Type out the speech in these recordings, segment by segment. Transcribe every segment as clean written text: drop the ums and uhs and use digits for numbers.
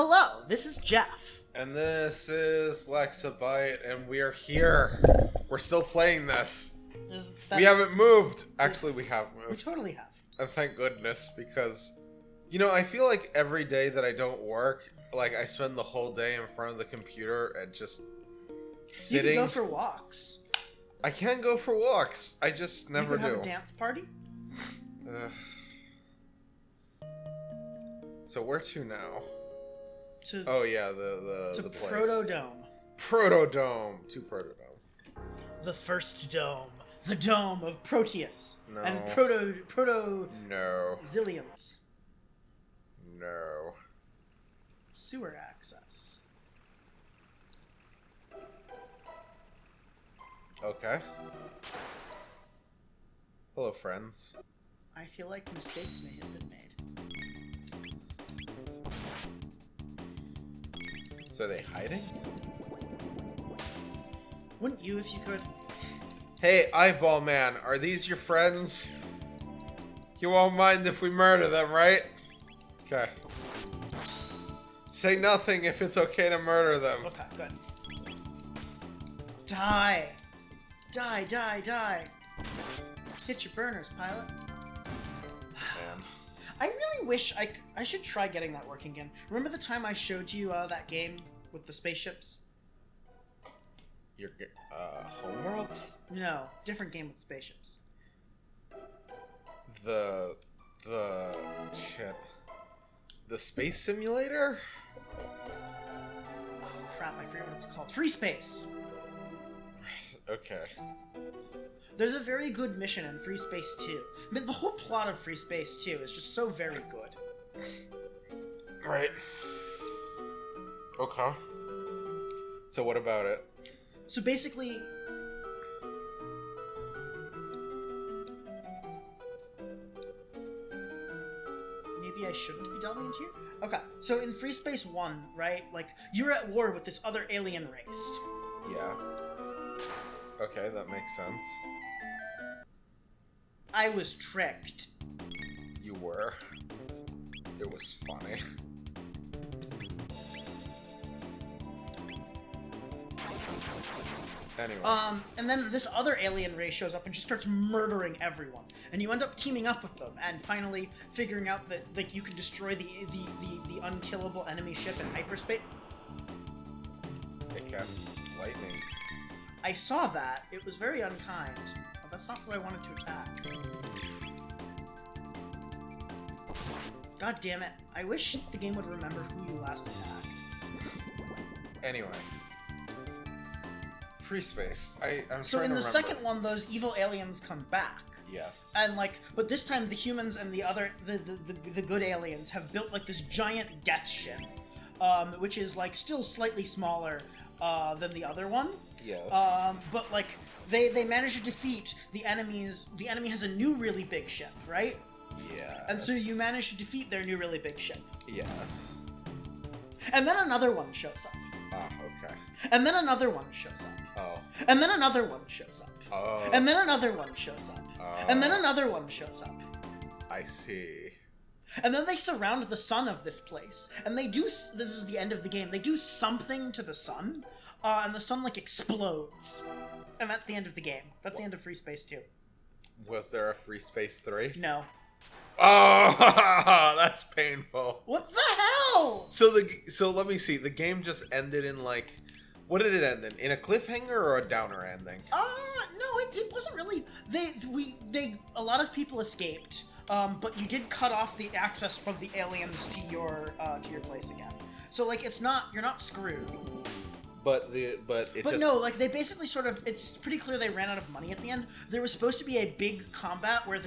Hello, this is Jeff. And this is Lexabyte, and we are here. We're still playing this. We haven't moved. Actually, we have moved. We totally have. And thank goodness, because, you know, I feel like every day that I don't work, like, I spend the whole day in front of the computer and just sitting. You can go for walks. I can go for walks. I just never do. You can have a dance party. So where to now? Oh yeah, the place. Proto-Dome. Proto-Dome. To Proto-Dome. The first dome. The dome of Proteus. No. And Proto... No. Zillions. No. Sewer access. Okay. Hello, friends. I feel like mistakes may have been made. So are they hiding? Wouldn't you if you could? Hey, Eyeball Man, are these your friends? You won't mind if we murder them, right? Okay. Say nothing if it's okay to murder them. Okay, good. Die! Die, die, die! Hit your burners, pilot. Man. I really wish I should try getting that working again. Remember the time I showed you that game with the spaceships? Your Homeworld? No, different game with spaceships. The shit. The Space Simulator? Oh crap, I forget what it's called. Free Space! Okay. There's a very good mission in Free Space 2. I mean, the whole plot of Free Space 2 is just so very good. Right. Okay. So what about it? So basically... Maybe I shouldn't be delving into here? Okay, so in Free Space 1, right, like, you're at war with this other alien race. Yeah. Okay, that makes sense. I was tricked. You were. It was funny. Anyway. And then this other alien race shows up and just starts murdering everyone. And you end up teaming up with them and finally figuring out that, like, you can destroy the unkillable enemy ship in hyperspace. It casts lightning. I saw that. It was very unkind. Oh, that's not who I wanted to attack. God damn it. I wish the game would remember who you last attacked. Anyway. Free Space. I'm so trying to remember. So in the second one, those evil aliens come back. Yes. And like, but this time the humans and the good aliens have built like this giant death ship, which is like still slightly smaller than the other one. Yes. But like they managed to defeat the enemies. The enemy has a new really big ship, right? Yeah. And so you manage to defeat their new really big ship. Yes. And then another one shows up. Ah, okay. And then another one shows up. Oh. And then another one shows up. Oh. And then another one shows up. Oh. And then another one shows up. I see. And then they surround the sun of this place. And they do, this is the end of the game, they do something to the sun, and the sun, like, explodes. And that's the end of the game. That's the end of Free Space 2. Was there a Free Space 3? No. Oh, that's painful. What the hell? So let me see. The game just ended in, like, what did it end in? In a cliffhanger or a downer ending? No, it wasn't really. A lot of people escaped, but you did cut off the access from the aliens to your place again. So like, you're not screwed. But no, like they basically sort of. It's pretty clear they ran out of money at the end. There was supposed to be a big combat where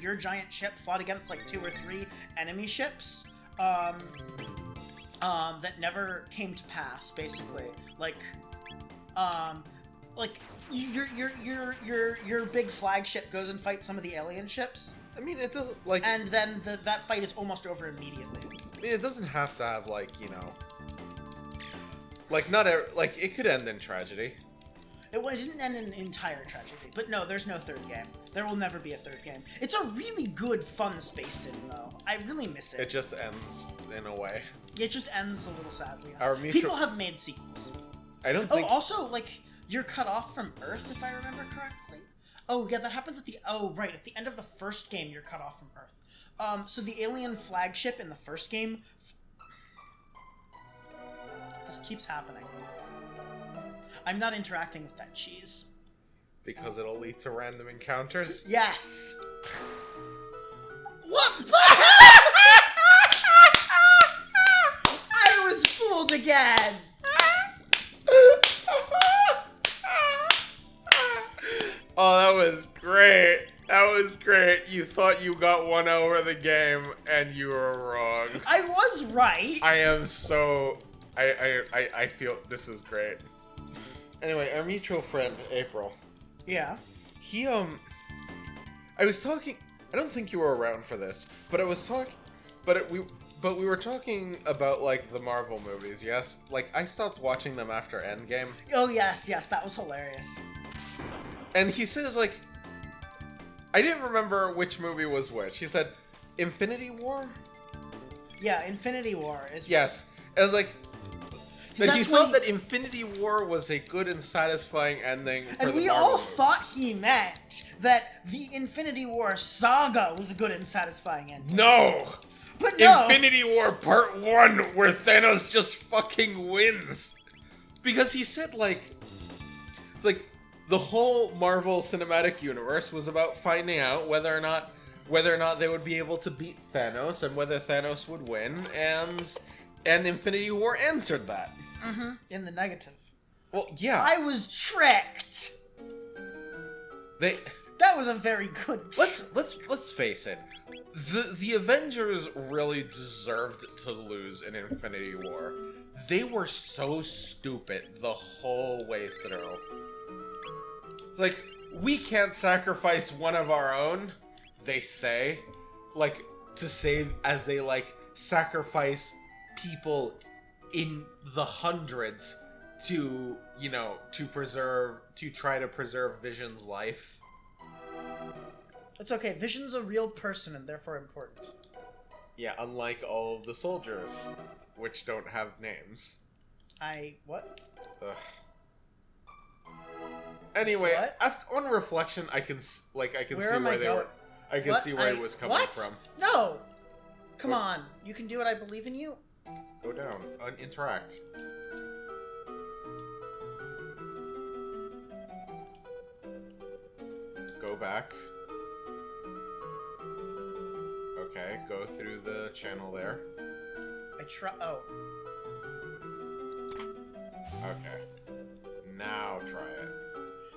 your giant ship fought against like 2 or 3 enemy ships. That never came to pass. Basically, like your big flagship goes and fights some of the alien ships. I mean, it doesn't like. And then that fight is almost over immediately. I mean, it doesn't have to have like, you know. Like, like, it could end in tragedy. It didn't end in entire tragedy, but no, there's no third game. There will never be a third game. It's a really good, fun Space Sim, though. I really miss it. It just ends in a way. It just ends a little sadly. Our mutual... People have made sequels. I don't think... Oh, also, like, you're cut off from Earth, if I remember correctly. Oh, yeah, that happens at the... Oh, right, at the end of the first game, you're cut off from Earth. So the alien flagship in the first game... This keeps happening. I'm not interacting with that cheese. Because it'll lead to random encounters? Yes! What the hell?! I was fooled again! Oh, that was great. That was great. You thought you got one over the game, and you were wrong. I was right! I am so... I feel this is great. Anyway, our mutual friend, April. Yeah. He, I was talking... I don't think you were around for this, but I was talking... But we were talking about, like, the Marvel movies, yes? Like, I stopped watching them after Endgame. Oh, yes, that was hilarious. And he says, like... I didn't remember which movie was which. He said, Infinity War? Yeah, Infinity War is... Yes. I was like... That he That's thought when that Infinity War was a good and satisfying ending for And the we Marvel all movie. thought he meant that the Infinity War saga was a good and satisfying ending. No! But no! Infinity War Part 1, where Thanos just fucking wins! Because he said, like... It's like, the whole Marvel Cinematic Universe was about finding out whether or not they would be able to beat Thanos, and whether Thanos would win, and Infinity War answered that. Mm-hmm. In the negative. Well, yeah. I was tricked! That was a very good Let's face it. The Avengers really deserved to lose in Infinity War. They were so stupid the whole way through. It's like, we can't sacrifice one of our own, they say. Like, to save, as they, like, sacrifice people in the hundreds to, you know, to try to preserve Vision's life. It's okay, Vision's a real person and therefore important. Yeah, unlike all of the soldiers, which don't have names. What? Ugh. Anyway, What? on reflection, I can see where What? see where he was coming from. No! Come on, you can do it, I believe in you. Go down. Interact. Go back. Okay, go through the channel there. Oh. Okay. Now try it.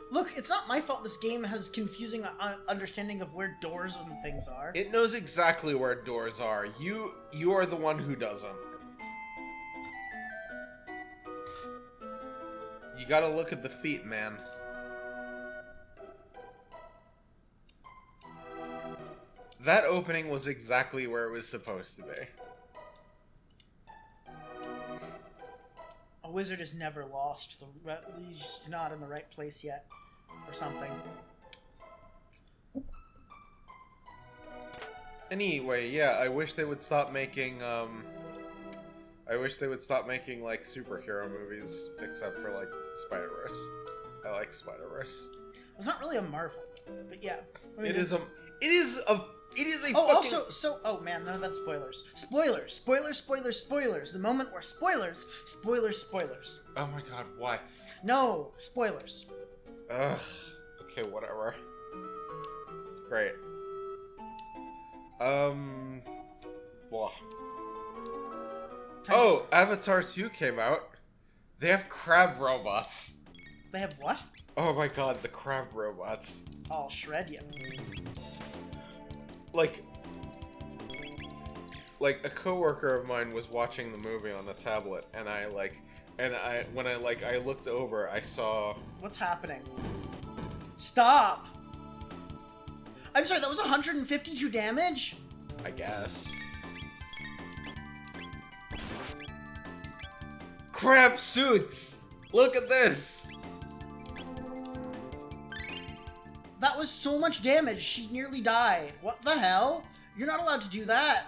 Look, it's not my fault this game has confusing understanding of where doors and things are. It knows exactly where doors are. You are the one who doesn't. You gotta look at the feet, man. That opening was exactly where it was supposed to be. A wizard is never lost. He's just not in the right place yet. Or something. Anyway, yeah, I wish they would stop making, like, superhero movies, except for, like, Spider-Verse. I like Spider-Verse. It's not really a Marvel, but yeah. I mean, It is a Oh, fucking... also, oh man, none of that spoilers. Spoilers. The moment where spoilers. Oh my god, what? No, spoilers. Ugh. Okay, whatever. Great. Blah. Oh, Avatar 2 came out. They have crab robots. They have what? Oh my god, the crab robots. I'll shred you. Like a coworker of mine was watching the movie on the tablet, and I looked over, I saw... What's happening? Stop! I'm sorry, that was 152 damage? I guess. Crab suits! Look at this! That was so much damage. She nearly died. What the hell? You're not allowed to do that.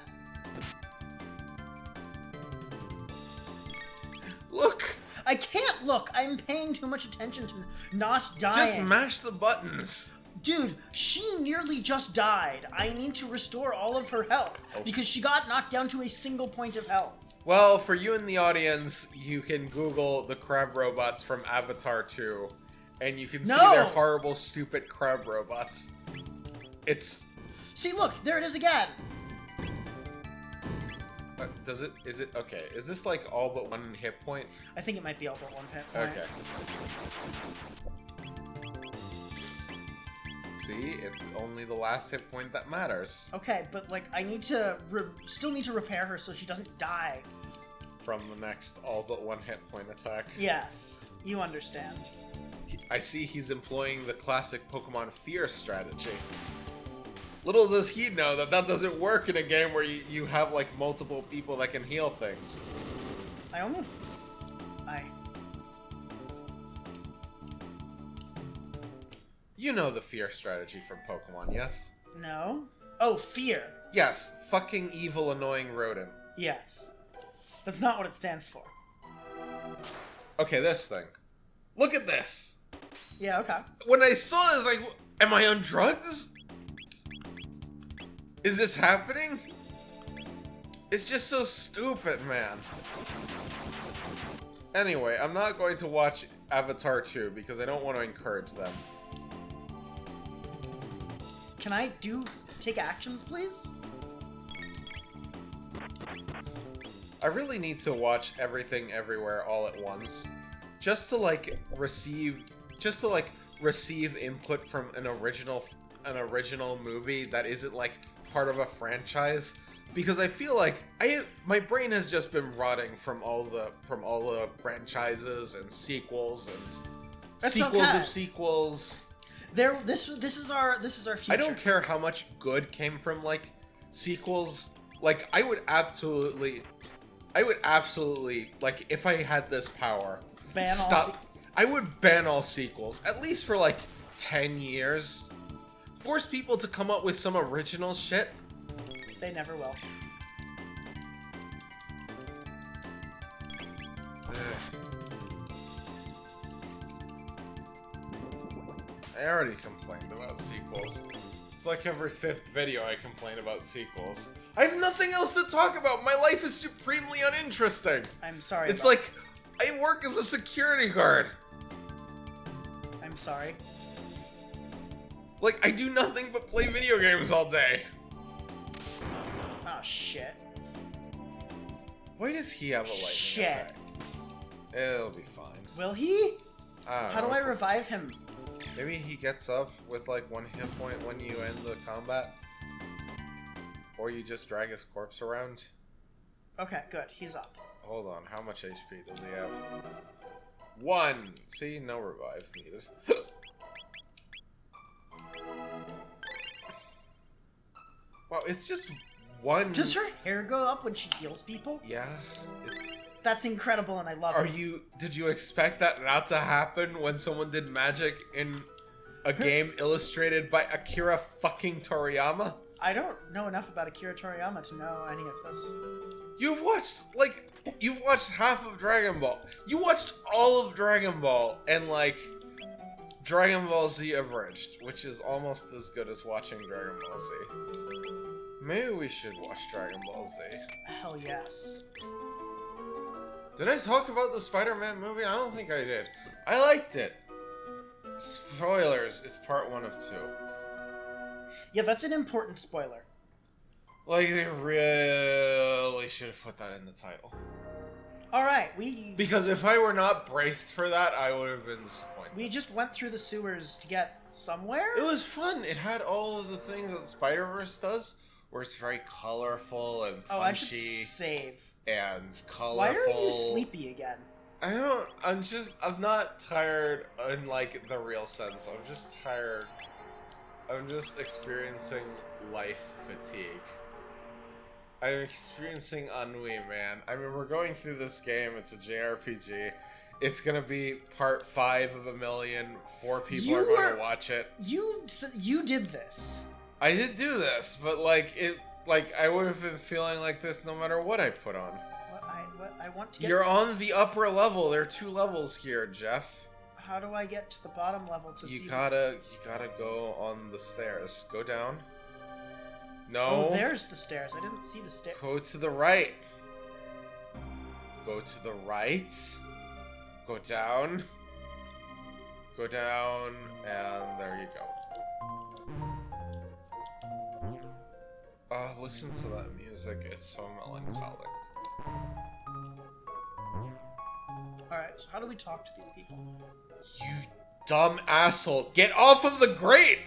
Look! I can't look. I'm paying too much attention to not dying. Just mash the buttons. Dude, she nearly just died. I need to restore all of her health because she got knocked down to a single point of health. Well, for you in the audience, you can Google the crab robots from Avatar 2, and you can see their horrible, stupid crab robots. It's... See, look, there it is again. Is it, okay, is this like all but one hit point? I think it might be all but one hit point. Okay. See, it's only the last hit point that matters. Okay, but like, I need to, still need to repair her so she doesn't die. From the next all but one hit point attack. Yes, you understand. I see he's employing the classic Pokemon fear strategy. Little does he know that that doesn't work in a game where you have like multiple people that can heal things. You know the fear strategy from Pokemon, yes? No. Oh, fear. Yes, fucking evil, annoying rodent. Yes. That's not what it stands for. Okay, this thing. Look at this. Yeah, okay. When I saw this, like, am I on drugs? Is this happening? It's just so stupid, man. Anyway, I'm not going to watch Avatar 2 because I don't want to encourage them. Can I take actions, please? I really need to watch Everything Everywhere all at once. Just to receive input from an original movie that isn't like part of a franchise, because I feel like my brain has just been rotting from all the franchises and sequels and sequels of sequels. This is our future. I don't care how much good came from like sequels. Like I would absolutely like if I had this power, I would ban all sequels at least for like 10 years. Force people to come up with some original shit. They never will. I already complained about sequels. It's like every 5th video I complain about sequels. I have nothing else to talk about. My life is supremely uninteresting. I'm sorry. It's like I work as a security guard. I'm sorry. Like I do nothing but play video games all day. Oh shit. Why does he have a lightning Shit. attack? It'll be fine. Will he? I don't How know. do I revive him? Maybe he gets up with like 1 hit point when you end the combat. Or you just drag his corpse around. Okay, good. He's up. Hold on, how much HP does he have? 1! See, no revives needed. Wow, it's just 1... Does her hair go up when she heals people? Yeah, it's... That's incredible and I love it. Did you expect that not to happen when someone did magic in a game illustrated by Akira fucking Toriyama? I don't know enough about Akira Toriyama to know any of this. You've watched half of Dragon Ball. You watched all of Dragon Ball and like Dragon Ball Z Abridged, which is almost as good as watching Dragon Ball Z. Maybe we should watch Dragon Ball Z. Hell yes. Did I talk about the Spider-Man movie? I don't think I did. I liked it. Spoilers, it's part 1 of 2. Yeah, that's an important spoiler. Like, they really should have put that in the title. Alright, Because if I were not braced for that, I would have been disappointed. We just went through the sewers to get somewhere? It was fun. It had all of the things that Spider-Verse does, where it's very colorful and punchy. Oh, I should save. And colorful. Why are you sleepy again? I'm not tired in like the real sense. I'm just tired. I'm just experiencing life fatigue. I'm experiencing ennui, man. I mean, we're going through this game. It's a JRPG. It's gonna be part 5 of a million. 4 people are going to watch it. You did this. I did do this, but like I would have been feeling like this no matter what I put on. What I want to get. You're on the upper level. There are 2 levels here, Jeff. How do I get to the bottom level to see? You gotta go on the stairs. Go down. No. Oh, there's the stairs. I didn't see the stairs. Go to the right. Go to the right. Go down. Go down, and there you go. Listen to that music. It's so melancholic. Alright, so how do we talk to these people? You dumb asshole. Get off of the grate!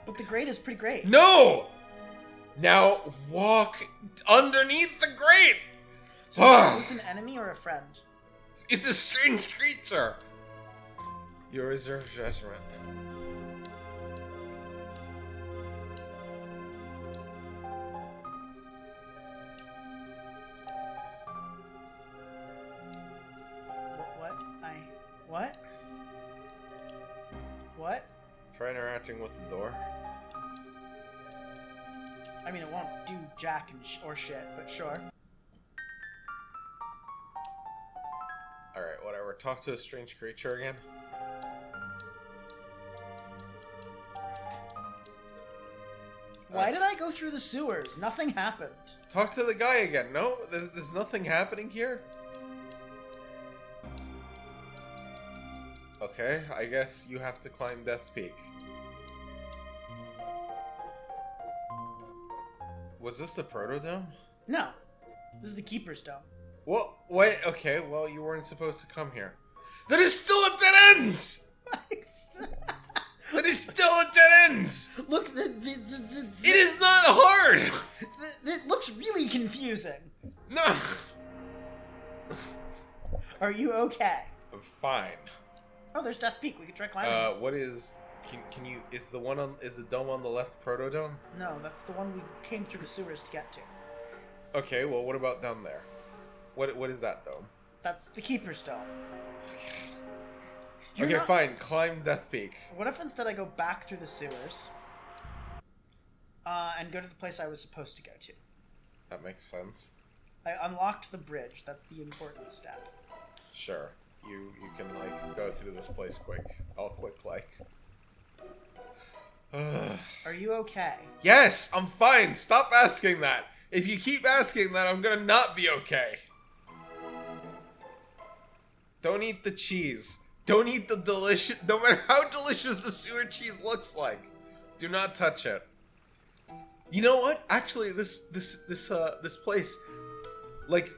But the grate is pretty great. No! Now walk underneath the grate! So is this an enemy or a friend? It's a strange creature! You reserve judgment. What? What? Try interacting with the door. I mean, it won't do jack and or shit, but sure. Alright, whatever. Talk to a strange creature again. Why did I go through the sewers? Nothing happened. Talk to the guy again. No, there's nothing happening here. Okay, I guess you have to climb Death Peak. Was this the Protodome? No. This is the Keeper's Dome. Well, wait, okay, well, you weren't supposed to come here. That is still a dead end! That is still a dead end! Look, it is not hard! It looks really confusing. No! Are you okay? I'm fine. Oh, there's Death Peak. We could try climbing. What is... Can you... Is the dome on the left Protodome? No, that's the one we came through the sewers to get to. Okay, well, what about down there? What is that dome? That's the Keeper's Dome. Okay, fine. Climb Death Peak. What if instead I go back through the sewers and go to the place I was supposed to go to? That makes sense. I unlocked the bridge. That's the important step. Sure. You can, like, go through this place quick. All quick, like. Are you okay? Yes, I'm fine. Stop asking that. If you keep asking that, I'm gonna not be okay. Don't eat the cheese. Don't eat the delicious... No matter how delicious the sewer cheese looks like. Do not touch it. You know what? Actually, this place, like,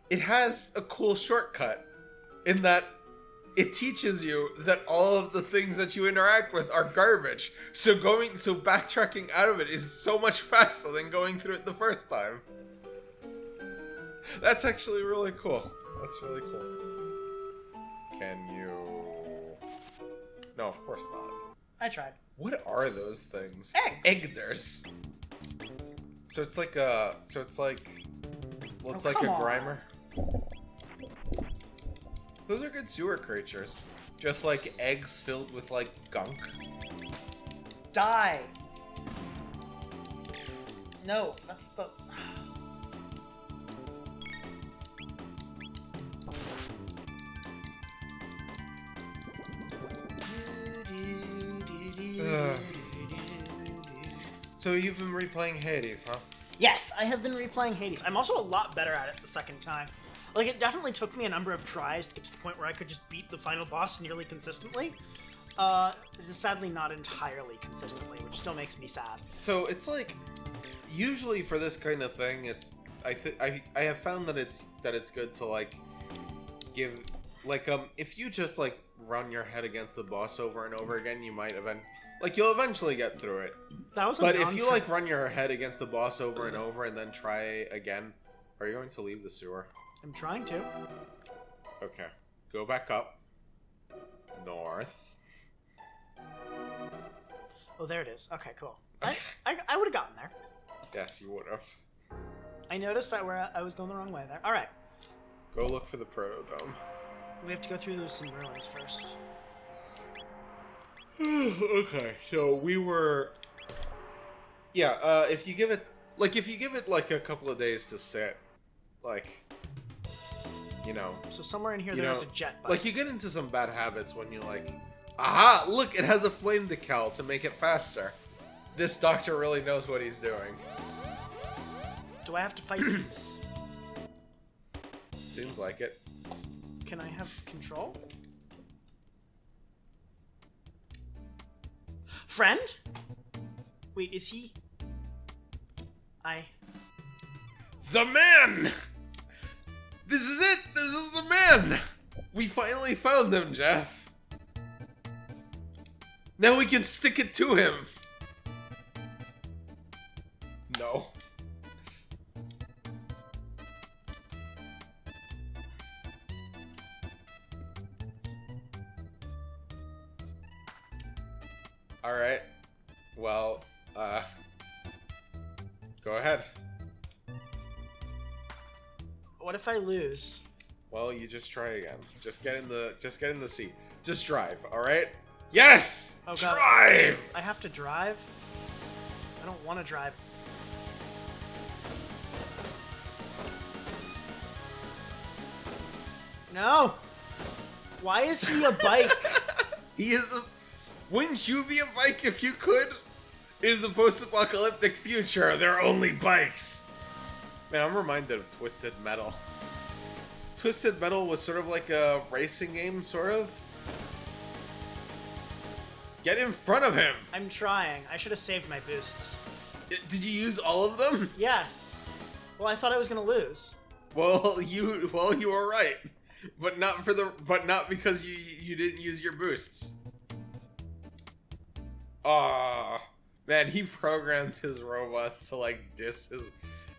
it has a cool shortcut in that it teaches you that all of the things that you interact with are garbage. So backtracking out of it is so much faster than going through it the first time. That's actually really cool. That's really cool. Can you... No, of course not. I tried. What are those things? Eggs. Eggders. So it's like a... So it's like... Well, it's like a grimer. Those are good sewer creatures. Just like eggs filled with like gunk. Die. No, that's the... So you've been replaying Hades, huh? Yes, I have been replaying Hades. I'm also a lot better at it the second time. Like, it definitely took me a number of tries to get to the point where I could just beat the final boss nearly consistently. Sadly not entirely consistently, which still makes me sad. So it's like, usually for this kind of thing, it's I have found that it's good to like give like if you just like run your head against the boss over and over again, you might you'll eventually get through it. That was But if you like run your head against the boss over and over and then try again, are you going to leave the sewer? I'm trying to. Okay. Go back up. North. Oh, there it is. Okay, cool. Okay. I would have gotten there. Yes, you would have. I noticed I was going the wrong way there. All right. Go look for the Protodome. We have to go through some ruins first. Okay, so we were... Yeah, if you give it like a couple of days to sit, like, you know... So somewhere in here there's a jet bike. Like, you get into some bad habits when you like, aha, look, it has a flame decal to make it faster. This doctor really knows what he's doing. Do I have to fight these? Seems like it. Can I have control? Friend? Wait, is he... The man! This is it! This is the man! We finally found him, Jeff. Now we can stick it to him. No. Alright. Well, go ahead. What if I lose? Well, you just try again. Just get in the seat. Just drive, alright? Yes! Oh, God. Drive! I have to drive? I don't want to drive. No! Why is he a bike? He is a... Wouldn't you be a bike if you could? It is a post-apocalyptic future. There are only bikes. Man, I'm reminded of Twisted Metal. Twisted Metal was sort of like a racing game, sort of. Get in front of him. I'm trying. I should have saved my boosts. Did you use all of them? Yes. Well, I thought I was gonna lose. Well, you were right, but not because you didn't use your boosts. Aw, man, he programmed his robots to like diss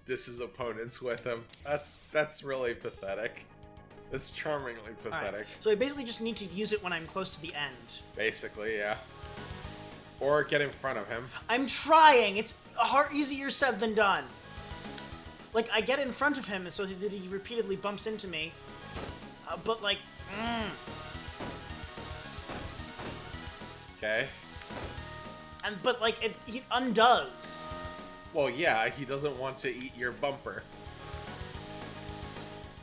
his opponents with him. That's really pathetic. It's charmingly pathetic. Right. So I basically just need to use it when I'm close to the end. Basically, yeah. Or get in front of him. I'm trying. It's easier said than done. Like, I get in front of him so that he repeatedly bumps into me. But, like, Okay. But, like, he undoes. Well, yeah, he doesn't want to eat your bumper.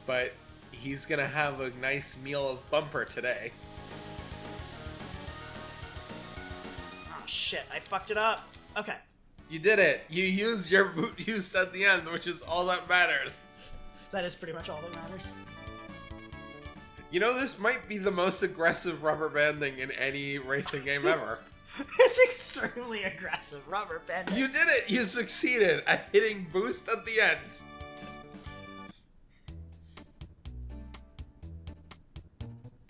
But he's gonna have a nice meal of bumper today. Oh, shit. I fucked it up. Okay. You did it. You used your boot use at the end, which is all that matters. That is pretty much all that matters. You know, this might be the most aggressive rubber banding in any racing game ever. It's extremely aggressive rubber banding. You did it! You succeeded at hitting boost at the end.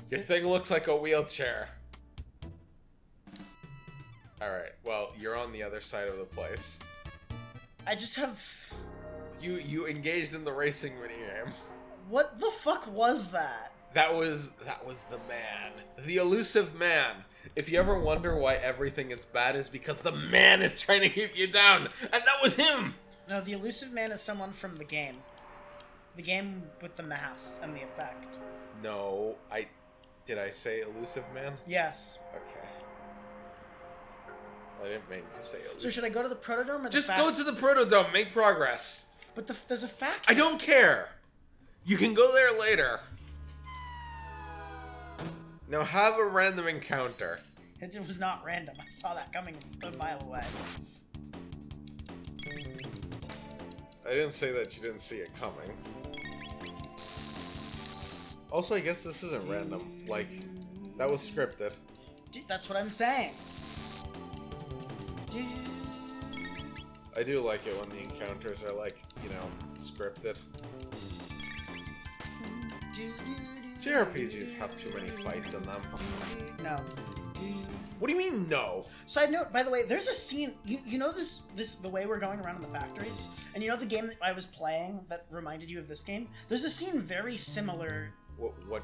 Your thing looks like a wheelchair. Alright, well, you're on the other side of the place. I just have... You engaged in the racing minigame. What the fuck was that? That was the man. The elusive man. If you ever wonder why everything is bad, is because the man is trying to keep you down. And that was him! No, the elusive man is someone from the game. The game with the mask and the effect. No, did I say elusive man? Yes. Okay. I didn't mean to say elusive. So should I go to the Protodome or Just go to the Protodome, make progress. But there's a factory. I don't care. You can go there later. Now have a random encounter. It was not random. I saw that coming a mile away. I didn't say that you didn't see it coming. Also, I guess this isn't random. Like, that was scripted. That's what I'm saying. I do like it when the encounters are, like, you know, scripted. JRPGs have too many fights in them. No. What do you mean, no? Side note, by the way, there's a scene, you know the way we're going around in the factories? And you know the game that I was playing that reminded you of this game? There's a scene very similar. What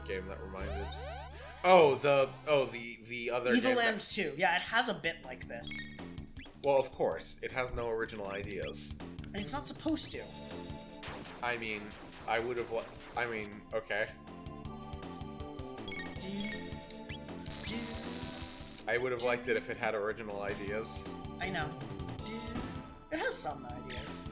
game that reminded? Oh, the other Evil game. Land 2. Yeah, it has a bit like this. Well, of course. It has no original ideas. And it's not supposed to. I mean, I would have. I mean, okay. I would have liked it if it had original ideas. I know. It has some ideas.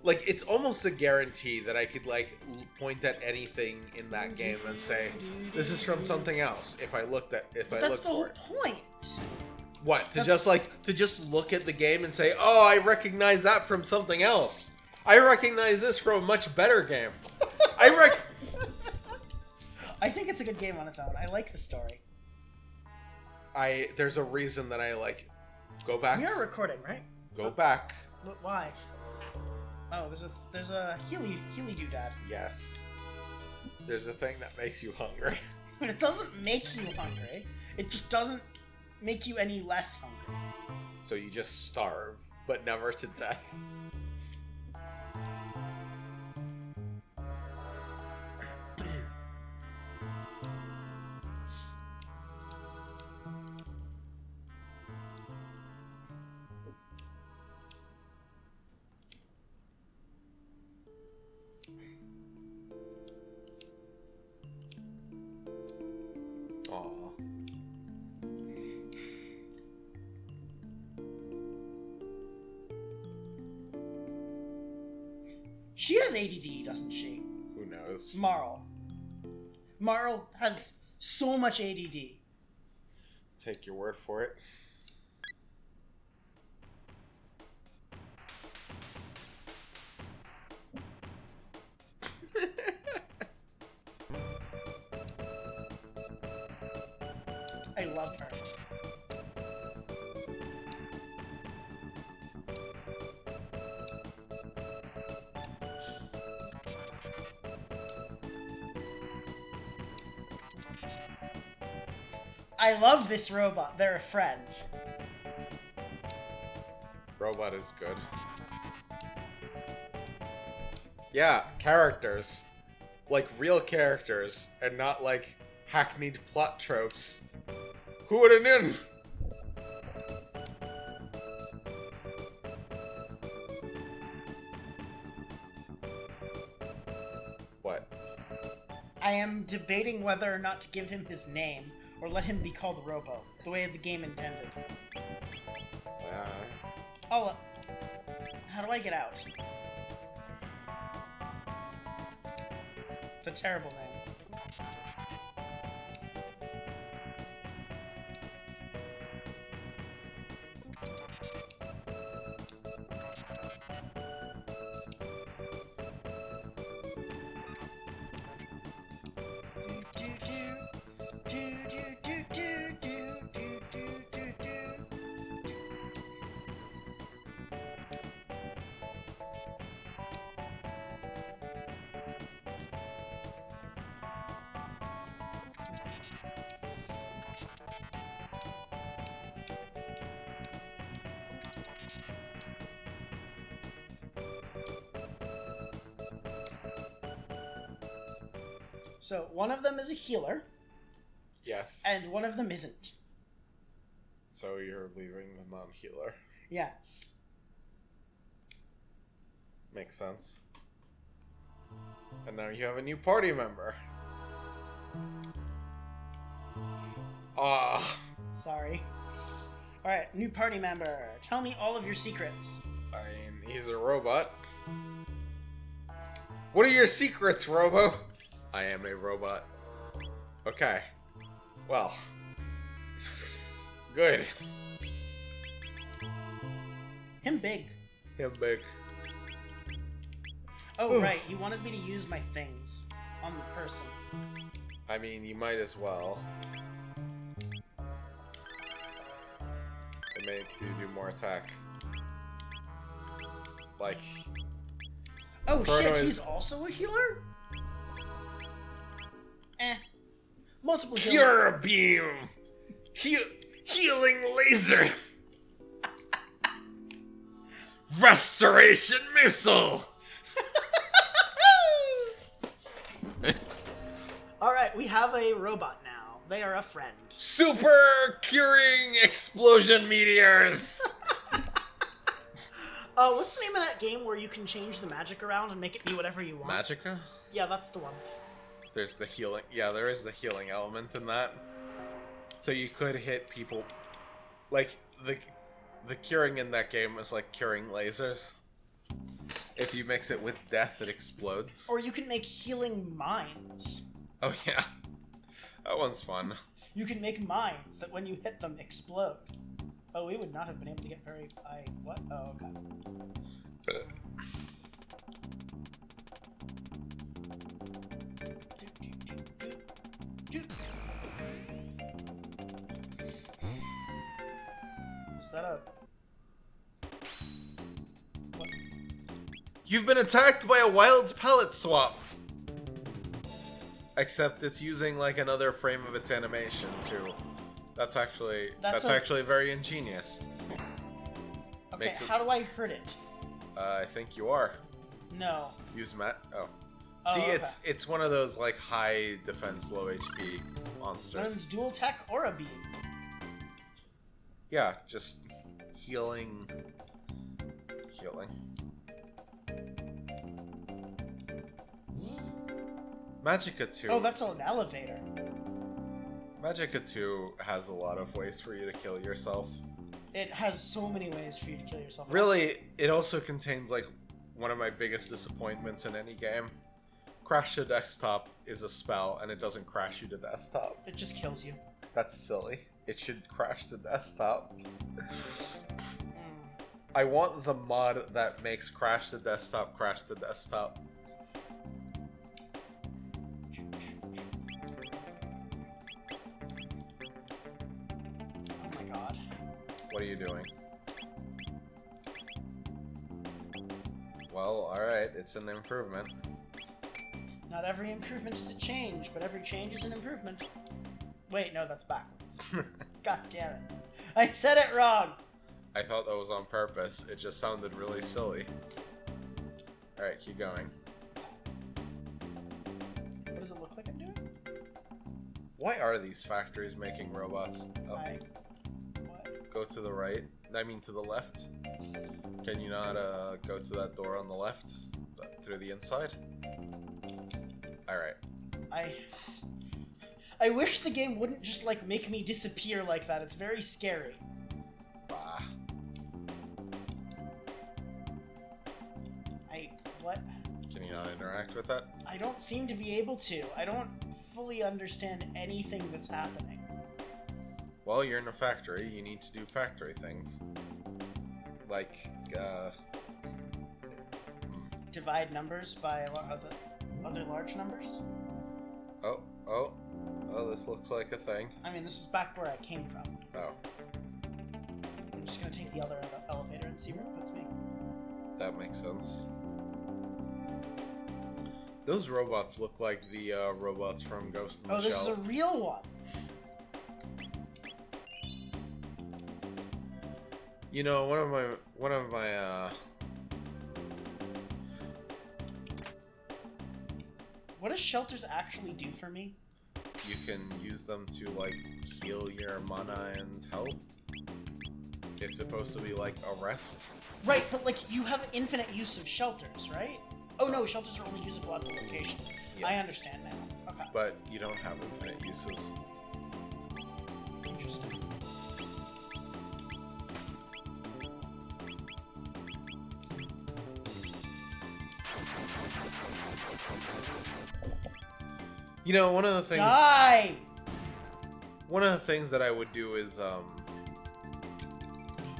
Like, it's almost a guarantee that I could, like, point at anything in that game and say, this is from something else, if I looked for it. That's the whole point. What? To just look at the game and say, oh, I recognize that from something else. I recognize this from a much better game. I think it's a good game on its own. I like the story. There's a reason that I, like, go back. You're recording, right? Go back. But why? Oh, there's a Healy doodad. Yes. There's a thing that makes you hungry. It doesn't make you hungry. It just doesn't make you any less hungry. So you just starve, but never to death. She has ADD, doesn't she? Who knows? Marl. Marl has so much ADD. Take your word for it. I love her. I love this robot. They're a friend. Robot is good. Yeah, characters. Like real characters, and not like hackneyed plot tropes. Who would have known? What? I am debating whether or not to give him his name, or let him be called Robo, the way the game intended. Oh, how do I get out? It's a terrible name. So, one of them is a healer. Yes. And one of them isn't. So you're leaving the non-healer. Yes. Makes sense. And now you have a new party member. Ah. Sorry. Alright, new party member. Tell me all of your secrets. I mean, he's a robot. What are your secrets, Robo? I am a robot. Okay. Well. Good. Him big. Him big. Oh, right. You wanted me to use my things on the person. I mean, you might as well. It makes you do more attack. Like... Oh, Chrono shit, he's also a healer? Multiple healing. Pure beam! Healing laser! Restoration missile! Alright, we have a robot now. They are a friend. Super curing explosion meteors! What's the name of that game where you can change the magic around and make it be whatever you want? Magica? Yeah, that's the one. There's the healing. Yeah, there is the healing element in that. So you could hit people. Like, the curing in that game is like curing lasers. If you mix it with death, it explodes. Or you can make healing mines. Oh, yeah. That one's fun. You can make mines that when you hit them explode. Oh, we would not have been able to get very high. What? Oh, okay. Is that a... What? You've been attacked by a wild pellet swap. Except it's using like another frame of its animation too. That's actually very ingenious. Okay, how do I hurt it? I think you are. No. Use Matt. Oh. Oh, See, okay. it's one of those like high defense, low HP monsters. One's dual tech or a beam. Yeah, just healing. Magica 2. Oh, that's an elevator. Magica 2 has a lot of ways for you to kill yourself. It has so many ways for you to kill yourself. Really, it also contains like one of my biggest disappointments in any game. Crash to desktop is a spell, and it doesn't crash you to desktop. It just kills you. That's silly. It should crash to desktop. I want the mod that makes crash to desktop. Oh my god. What are you doing? Well, alright, it's an improvement. Not every improvement is a change, but every change is an improvement. Wait, no, that's backwards. God damn it. I said it wrong! I thought that was on purpose. It just sounded really silly. Alright, keep going. What does it look like I'm doing? Why are these factories making robots? Oh. What? Go to the right. I mean to the left. Can you not go to that door on the left? Through the inside? Alright. I wish the game wouldn't just, like, make me disappear like that. It's very scary. Bah. What? Can you not interact with that? I don't seem to be able to. I don't fully understand anything that's happening. Well, you're in a factory. You need to do factory things. Like, Divide numbers by other large numbers? Oh, this looks like a thing. I mean, this is back where I came from. Oh. I'm just gonna take the other elevator and see where it puts me. That makes sense. Those robots look like the robots from Ghost in the Shell. Oh, this is a real one. You know, one of my What does shelters actually do for me? you can use them to like heal your mana and health. It's supposed to be like a rest. Right, but like you have infinite use of shelters, right? Oh no, shelters are only usable at the location. Yeah. I understand now. Okay. But you don't have infinite uses. Interesting. You know, one of the things that I would do is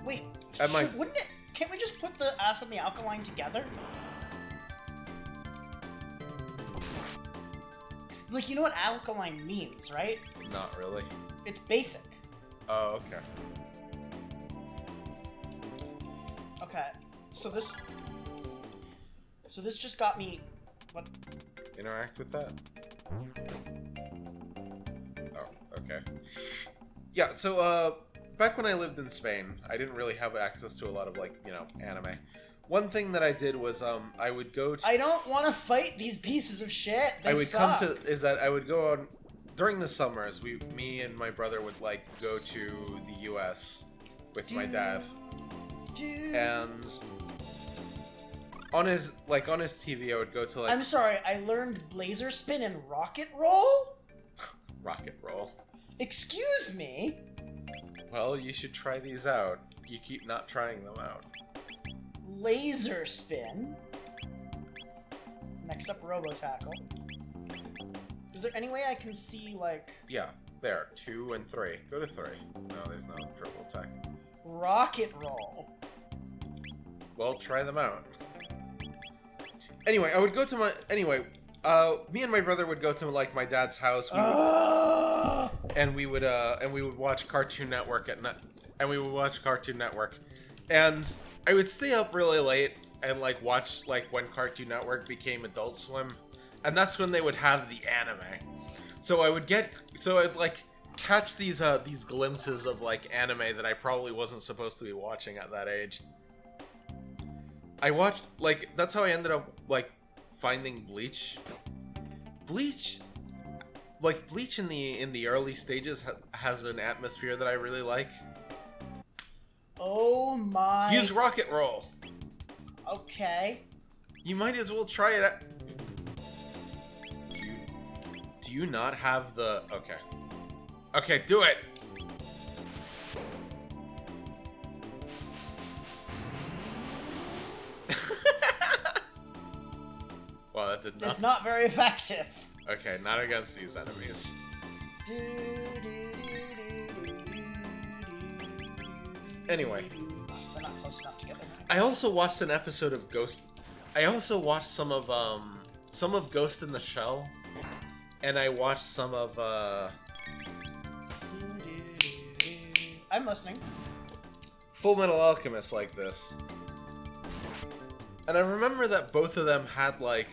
Wait, wouldn't it? Can't we just put the acid and the alkaline together? Like, you know what alkaline means, right? Not really. It's basic. Oh, okay. Okay, so this just got me. What? Interact with that. Oh, okay. Yeah, so back when I lived in Spain, I didn't really have access to a lot of like, you know, anime. One thing that I did was I would go to I don't want to fight these pieces of shit. They I would suck. I would go on during the summers. Me and my brother would like go to the U.S. with my dad, and on his TV, I would go to like I'm sorry, I learned laser spin and rocket roll? rocket roll. Excuse me? Well, you should try these out. You keep not trying them out. Laser spin. Next up, Robo tackle. Is there any way I can see, like... Yeah, there. 2 and 3. Go to 3. No, there's no triple attack. Rocket roll. Well, try them out. Anyway, I would go to my... Anyway, me and my brother would go to, like, my dad's house. And we would watch Cartoon Network at night. And we would watch Cartoon Network. And I would stay up really late and, like, watch, like, when Cartoon Network became Adult Swim. And that's when they would have the anime. So I'd, like, catch these glimpses of, like, anime that I probably wasn't supposed to be watching at that age. I watched, like, that's how I ended up, like, finding Bleach. Bleach in the early stages has an atmosphere that I really like. Oh my... Use rocket roll. Okay. You might as well try it out. Do you not have the... Okay. Okay, do it! Well, that did nothing. It's not very effective. Okay, not against these enemies. Anyway. They're not close enough together. I also watched an episode of Ghost... I also watched some of Ghost in the Shell. And I watched some of, I'm listening. Full Metal Alchemist like this. And I remember that both of them had, like,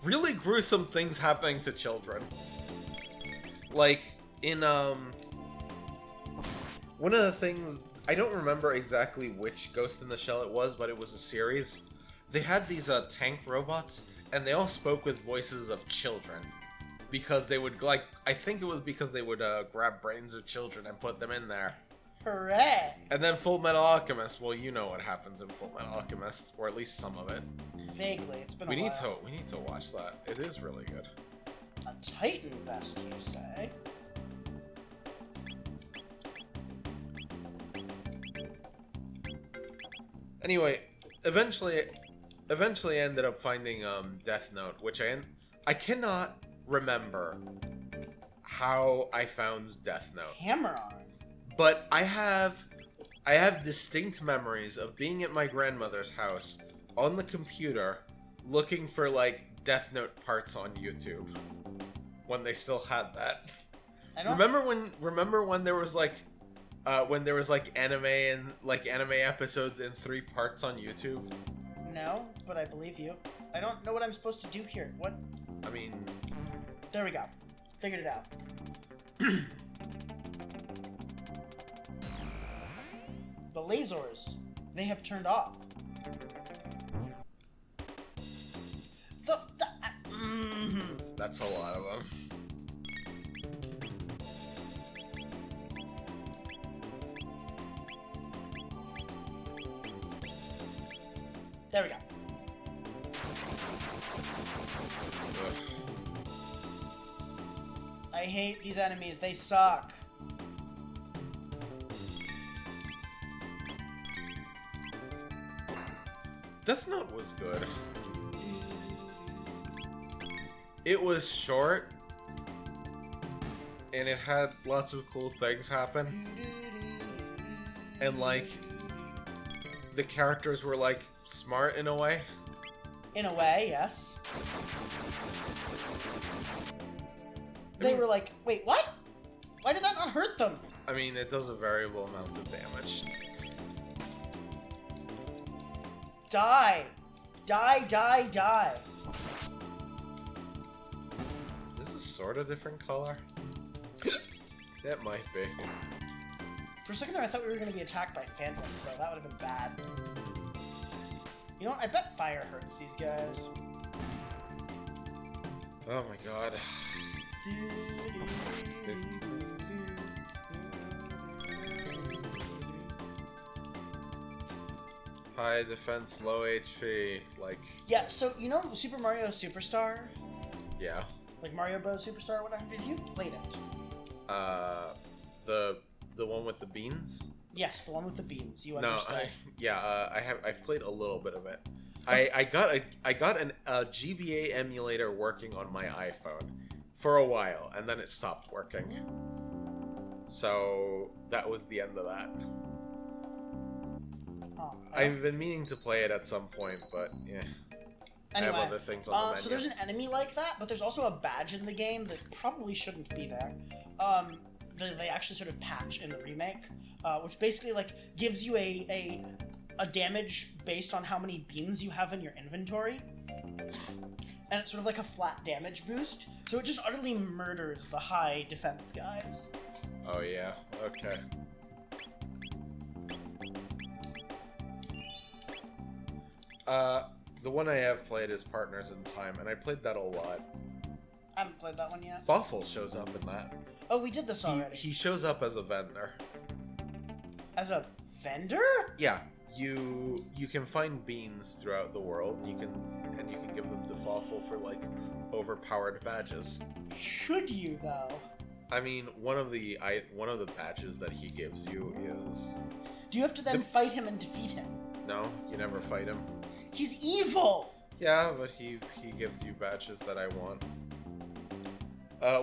really gruesome things happening to children. Like, in, one of the things... I don't remember exactly which Ghost in the Shell it was, but it was a series. They had these, tank robots, and they all spoke with voices of children. Because they would, like, I think it was because they would, grab brains of children and put them in there. Hooray! And then Full Metal Alchemist, well, you know what happens in Full Metal Alchemist, or at least some of it. Vaguely, it's been a while. We need to watch that. It is really good. A Titan vest, you say? Anyway, eventually I ended up finding Death Note, which I cannot remember how I found Death Note. Hammer on. But I have distinct memories of being at my grandmother's house on the computer looking for, like, Death Note parts on YouTube when they still had that. Remember when there was like anime and like anime episodes in 3 parts on YouTube? No, but I believe you. I don't know what I'm supposed to do here. What? I mean, there we go. Figured it out. The lasers, they have turned off. That's a lot of them. There we go. Ugh. I hate these enemies. They suck. Death Note was good. It was short, and it had lots of cool things happen. And, like, the characters were, like, smart in a way. In a way, yes. They were like, wait, what? Why did that not hurt them? I mean, it does a variable amount of damage. Die! Die, die, die! Is this sort of different color? That might be. For a second there, I thought we were going to be attacked by phantoms, though. That would have been bad. You know what? I bet fire hurts these guys. Oh my god. High defense, low HP, like... Yeah, so you know Super Mario Superstar? Yeah. Like Mario Bros. Superstar or whatever? Have you played it? The one with the beans? Yes, the one with the beans. You No, understand? I've played a little bit of it. I got a GBA emulator working on my iPhone for a while, and then it stopped working. So that was the end of that. Oh, I've been meaning to play it at some point, but yeah. Anyway, I have other things on the menu. so there's an enemy like that, but there's also a badge in the game that probably shouldn't be there. They actually sort of patch in the remake, which basically like gives you a damage based on how many beans you have in your inventory, and it's sort of like a flat damage boost. So it just utterly murders the high defense guys. Oh yeah, okay. The one I have played is Partners in Time, and I played that a lot. I haven't played that one yet. Fawful shows up in that. Oh, we did this already. He shows up as a vendor. As a vendor? Yeah, you can find beans throughout the world, and you can give them to Fawful for like overpowered badges. Should you though? I mean, one of the badges that he gives you is... Do you have to then fight him and defeat him? No, you never fight him. He's evil! Yeah, but he gives you badges that I want.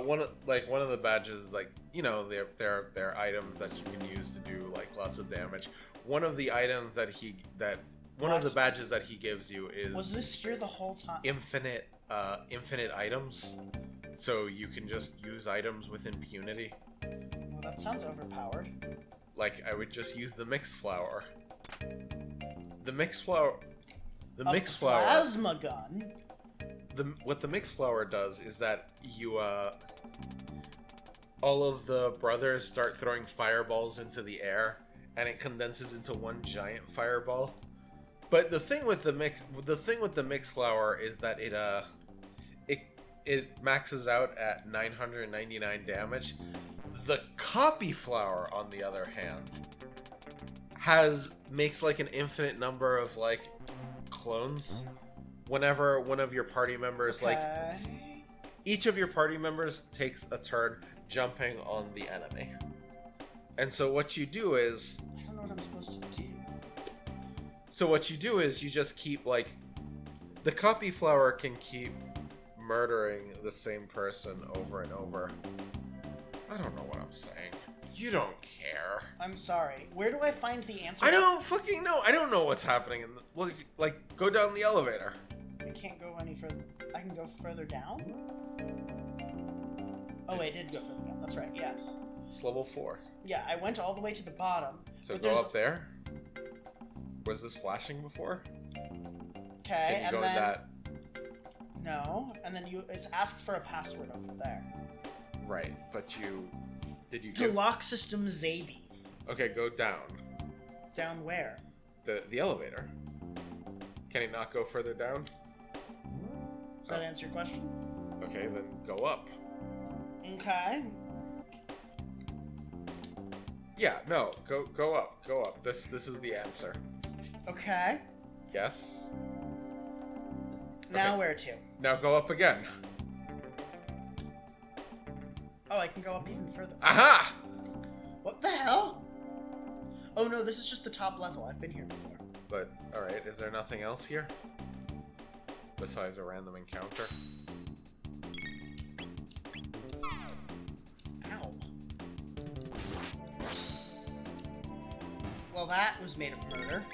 One of the badges, like, you know, they're items that you can use to do like lots of damage. One of the items that of the badges that he gives you is... Was this here the whole time? Infinite items. So you can just use items with impunity. Well, that sounds overpowered. Like, I would just use the mix flower. The mix flower... Plasma gun? What the mix flower does is that you, all of the brothers start throwing fireballs into the air, and it condenses into one giant fireball. But the thing with the mix flower is that it maxes out at 999 damage. The copy flower, on the other hand, makes like an infinite number of like clones. Whenever one of your party members, like, each of your party members takes a turn jumping on the enemy. And so what you do is... I don't know what I'm supposed to do. So what you do is you just keep, like... The copy flower can keep murdering the same person over and over. I don't know what I'm saying. You don't care. I'm sorry. Where do I find the answer? I don't fucking know. I don't know what's happening. Like, go down the elevator. I can't go any further. I can go further down? Oh, I did go further down. That's right, yes. It's level 4. Yeah, I went all the way to the bottom. So go up there. Was this flashing before? Okay, Can you go in that? No, and then it asks for a password over there. Right, but did you to lock system Zaby. Okay, go down. Down where? The elevator. Can it not go further down? Does that answer your question? Okay, then go up. Okay. Yeah, no, go up, go up. This is the answer. Okay. Yes. Now Okay. where to? Now go up again. Oh, I can go up even further. Aha! What the hell? Oh no, this is just the top level. I've been here before. But, alright, is there nothing else here? Besides a random encounter? Ow. Well, that was made of murder.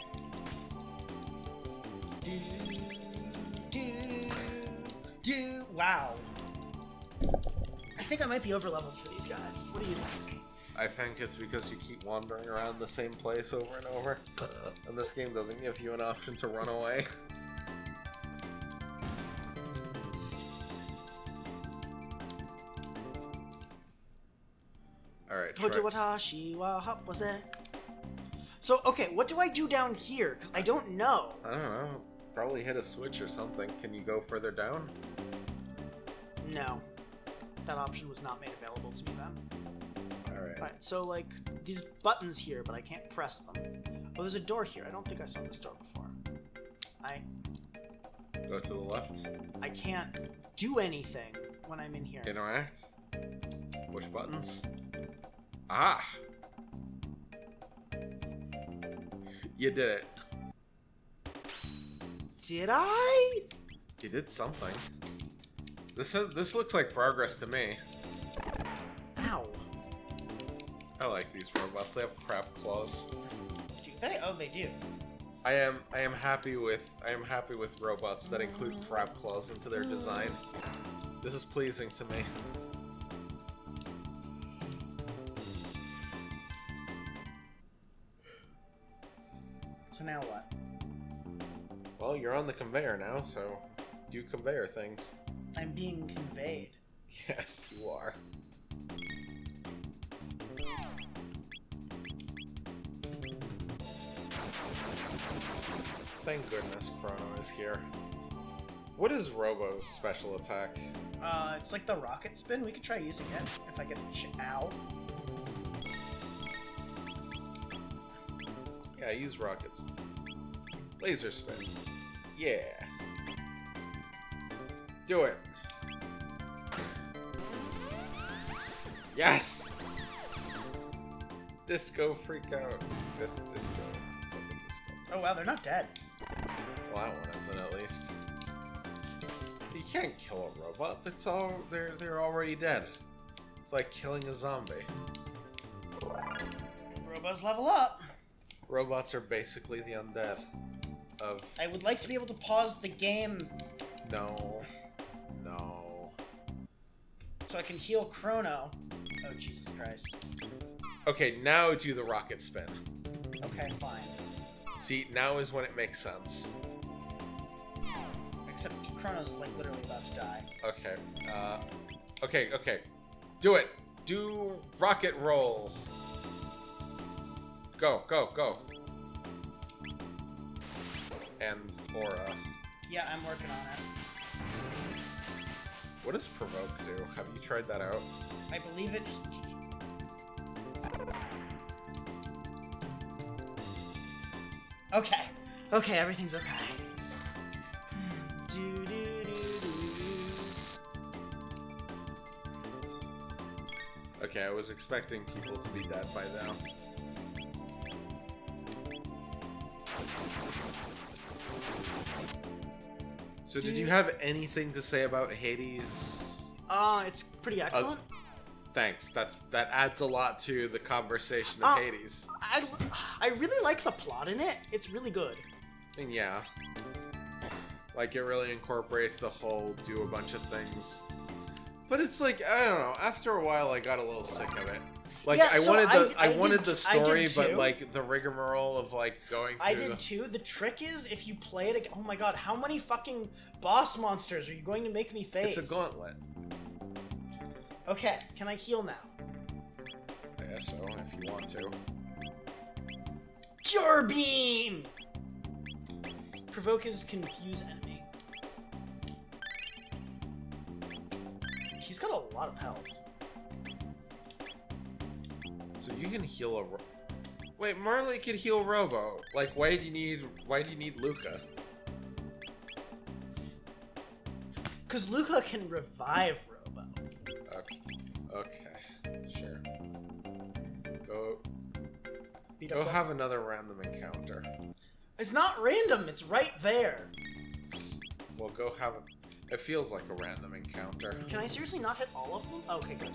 Wow. I think I might be over-leveled for these guys. What do you think? I think it's because you keep wandering around the same place over and over. And this game doesn't give you an option to run away. Alright, So, okay, what do I do down here? Because I don't know. I don't know. Probably hit a switch or something. Can you go further down? No. That option was not made available to me then. Alright. Alright, so, like, these buttons here, but I can't press them. Oh, there's a door here. I don't think I saw this door before. Go to the left. I can't do anything when I'm in here. Interact. Push buttons. Ah! You did it. Did I? You did something. This looks like progress to me. Ow. I like these robots. They have crap claws. Do they? Oh, they do. I am happy with robots that include crab claws into their design. This is pleasing to me. So now what? Well, you're on the conveyor now, so do conveyor things. I'm being conveyed. Yes, you are. Thank goodness Chrono is here. What is Robo's special attack? It's like the rocket spin. We could try using it if I get a ow. Yeah, use rockets. Laser spin. Yeah. Do it. Yes! Disco freak out. Disco. It's like a disco. Oh wow, they're not dead. Well, that one isn't at least. You can't kill a robot. That's all. They're already dead. It's like killing a zombie. Robots level up. Robots are basically the undead of. I would like to be able to pause the game No. so I can heal Chrono. Oh Jesus Christ. Okay, now do the rocket spin. Okay, fine. See, now is when it makes sense. Except Chrono's like literally about to die. Okay. Okay. Do it. Do rocket roll. Go. And aura. Yeah, I'm working on it. What does provoke do? Have you tried that out? I believe it just... Okay, everything's okay. Okay, I was expecting people to be dead by now. So did you have anything to say about Hades? It's pretty excellent. Thanks. That adds a lot to the conversation of Hades. I really like the plot in it. It's really good. And yeah. Like, it really incorporates the whole do a bunch of things. But it's like, I don't know, after a while I got a little sick of it. Like, Yeah, I wanted the story, but too. like the rigmarole of like going through I did too. The trick is, if you play it again, oh my god, how many fucking boss monsters are you going to make me face? It's a gauntlet. Okay, can I heal now? I guess so, if you want to. Cure Beam! Provoke his confused enemy. He's got a lot of health. So you can heal a Wait, Marley could heal Robo. Like, why do you need Luca? Cause Luca can revive Robo. Okay. Sure. Go Beat up have another random encounter. It's not random, it's right there. Well, go have a... It feels like a random encounter. Can I seriously not hit all of them? Okay, good.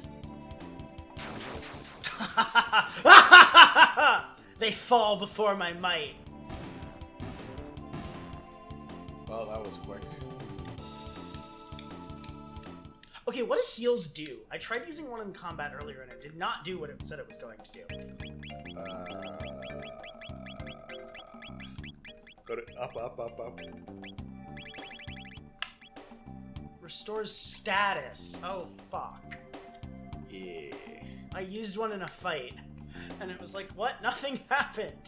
They fall before my might. Well, that was quick. Okay, what do heals do? I tried using one in combat earlier and it did not do what it said it was going to do. Go to up. Restores status. Oh, fuck. Yeah. I used one in a fight, and it was like, what? Nothing happened.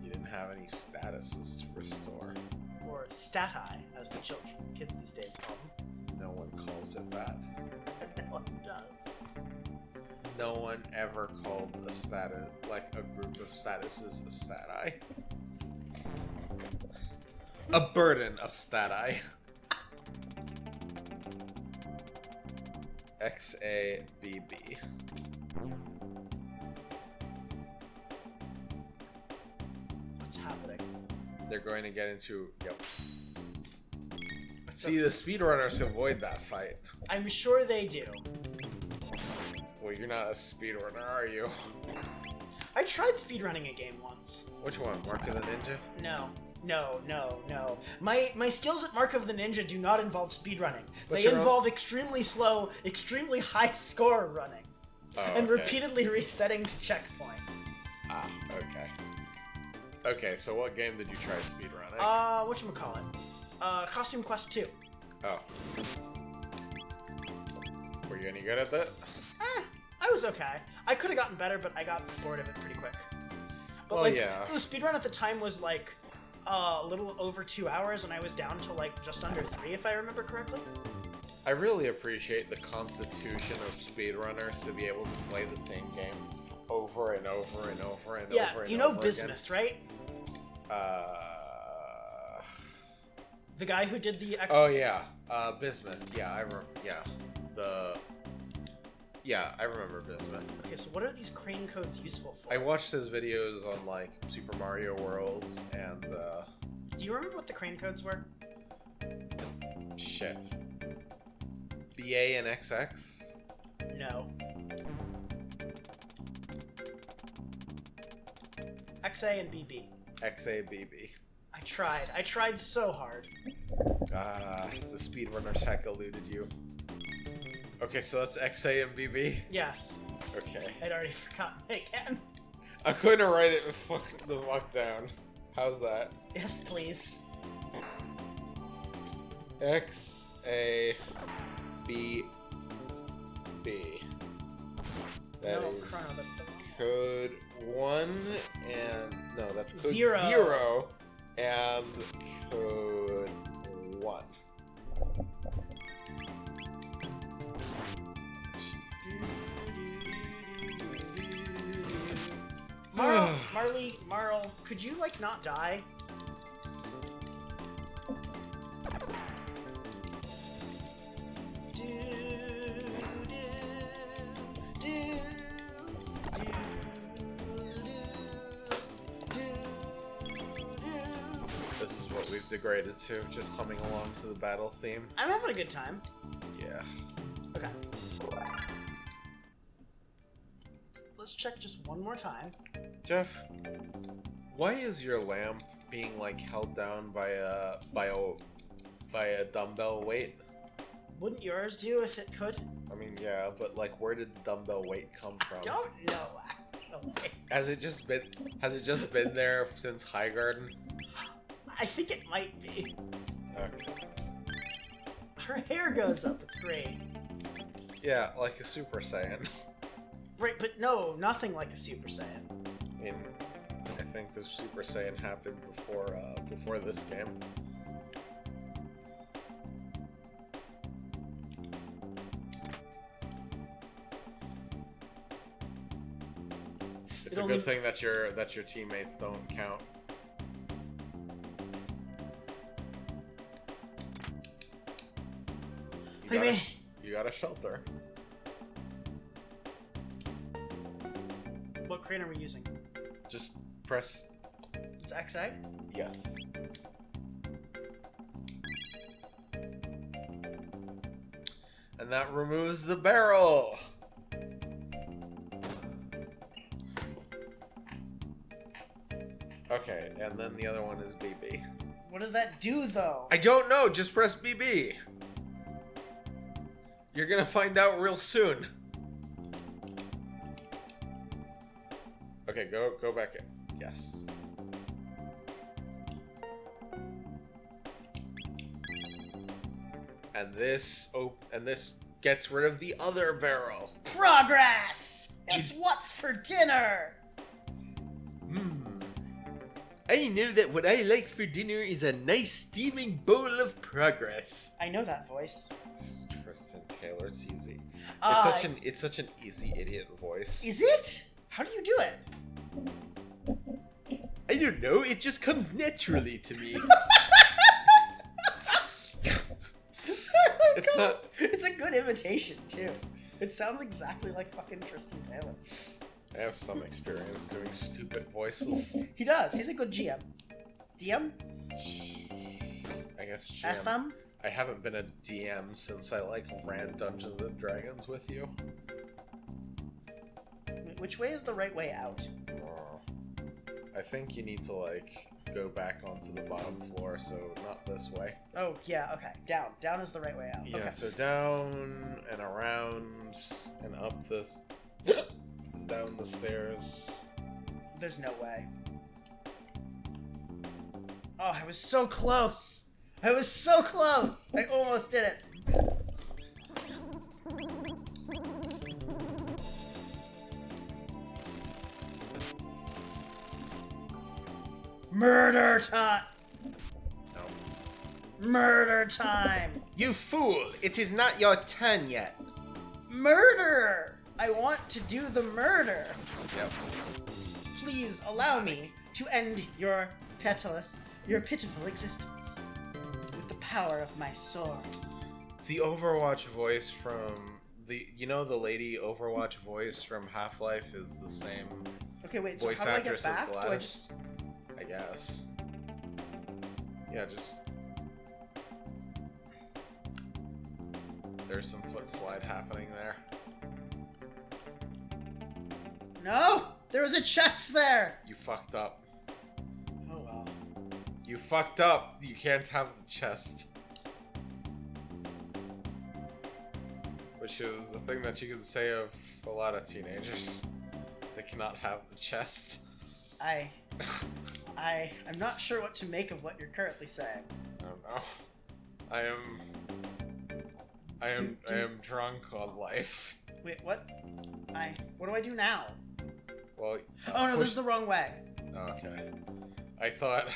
You didn't have any statuses to restore. Or stati, as the kids these days call them. No one calls it that. No one does. no one ever called a status, like a group of statuses, a stati. A burden of stati. XABB. What's happening? They're going to get into... Yep. See, the speedrunners avoid that fight. I'm sure they do. Well, you're not a speedrunner, are you? I tried speedrunning a game once. Which one? Mark of the Ninja? No. My skills at Mark of the Ninja do not involve speedrunning. But They involve extremely slow, extremely high score running. Oh, and okay. repeatedly resetting to checkpoint. Ah, okay. Okay, so what game did you try speedrunning? Whatchamacallit? Costume Quest 2. Oh. Were you any good at that? I was okay. I could have gotten better, but I got bored of it pretty quick. But Well, like, yeah. the speedrun at the time was like a little over 2 hours, and I was down to like just under 3, if I remember correctly. I really appreciate the constitution of speedrunners to be able to play the same game over and over and over and Yeah, over and you know over Bismuth, right? again. The guy who did the X. Oh yeah, Bismuth. Yeah, I remember Bismuth. Okay, so what are these crane codes useful for? I watched his videos on like Super Mario Worlds and Do you remember what the crane codes were? shit. BA and XX. No. XA and BB. XABB. I tried so hard. The speedrunners heck eluded you. Okay, so that's XA and BB? Yes. Okay. I'd already forgotten it again. I'm going to write it the fuck down. How's that? Yes, please. XABB. That No, is Chrono, that's the wrong one. code 1 and... No, that's code Zero. 0 and code 1. Marl, could you, like, not die? This is what we've degraded to, just humming along to the battle theme. I'm having a good time. Yeah. Okay. Let's check just one more time. Jeff, why is your lamp being like held down by a dumbbell weight? Wouldn't yours do if it could? I mean, yeah, but like, where did the dumbbell weight come from? I don't know, actually. Has it just been there since High Garden? I think it might be. Okay. Her hair goes up, it's great. Yeah, like a Super Saiyan. Right, but no, nothing like a Super Saiyan. I mean, I think the Super Saiyan happened before this game. It's a good thing that your teammates don't count. You got a shelter. What crane are we using? Just press It's XA? yes. And that removes the barrel. Okay, and then the other one is BB. What does that do, though? I don't know, just press BB. You're gonna find out real soon. Okay, go back in. Yes. And this gets rid of the other barrel. Progress! It's what's for dinner! I know that what I like for dinner is a nice steaming bowl of progress. I know that voice. It's Tristan Taylor, it's easy. Uh, It's such an easy idiot voice. Is it? How do you do it? I don't know, it just comes naturally to me. It's not. It's a good imitation too. It sounds exactly like fucking Tristan Taylor. I have some experience doing stupid voices. He does. He's a good GM. DM? I guess GM. FM? I haven't been a DM since I ran Dungeons and Dragons with you. Which way is the right way out? I think you need to go back onto the bottom floor, so not this way. Oh yeah, okay. Down. Down is the right way out. Yeah, okay. so down and around and up this and down the stairs. There's no way. Oh, I was so close. I was so close. I almost did it. Murder time! No. Murder time! You fool! It is not your turn yet. Murder! I want to do the murder. Yep. Please allow me to end your pitiful existence with the power of my sword. The Overwatch voice from the lady Overwatch voice from Half-Life is the same Okay, wait, so voice how do I get actress as back? Gladys. I guess. Yeah, just... There's some foot slide happening there. No! There was a chest there! You fucked up. Oh well. You fucked up! You can't have the chest. Which is a thing that you can say of a lot of teenagers. They cannot have the chest. I'm not sure what to make of what you're currently saying. I don't know. I am drunk on life. Wait, what? What do I do now? Well, Oh no, this is the wrong way. Okay. I thought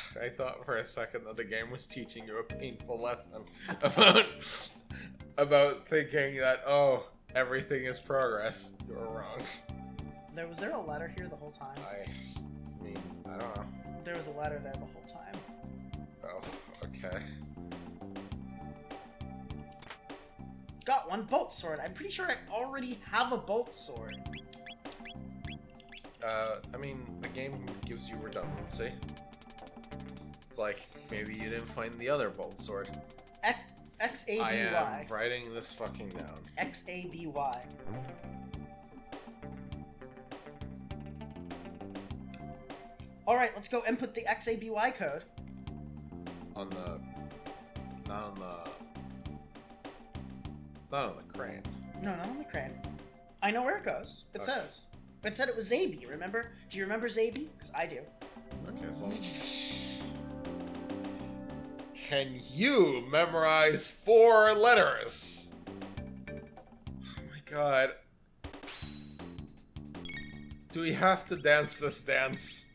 for a second that the game was teaching you a painful lesson about thinking that everything is progress. You were wrong. Was there a letter here the whole time? I mean, I don't know. There was a letter there the whole time. Oh, okay. Got one bolt sword. I'm pretty sure I already have a bolt sword. I mean, the game gives you redundancy. It's like, maybe you didn't find the other bolt sword. X-A-B-Y. I am writing this fucking down. X-A-B-Y. Alright, let's go input the XABY code. Not on the crane. No, not on the crane. I know where it goes. It says. It said it was Zabi, remember? Do you remember Zabi? Because I do. Okay, so... Can you memorize 4 letters? Oh my god. Do we have to dance this dance?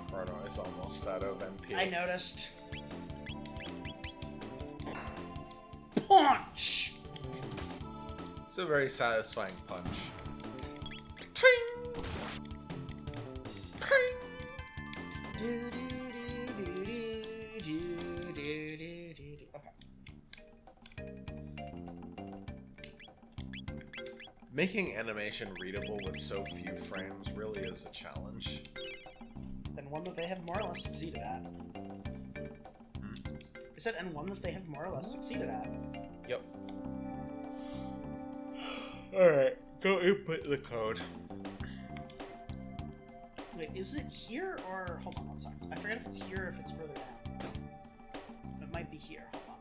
Chrono is almost out of MP. I noticed. Punch! It's a very satisfying punch. Ting! Ping! Okay. Making animation readable with so few frames really is a challenge. And one that they have more or less succeeded at. I said, and one that they have more or less succeeded at. Yep. Alright, go input the code. Wait, is it here or... Hold on one second. I forget if it's here or if it's further down. It might be here. Hold on.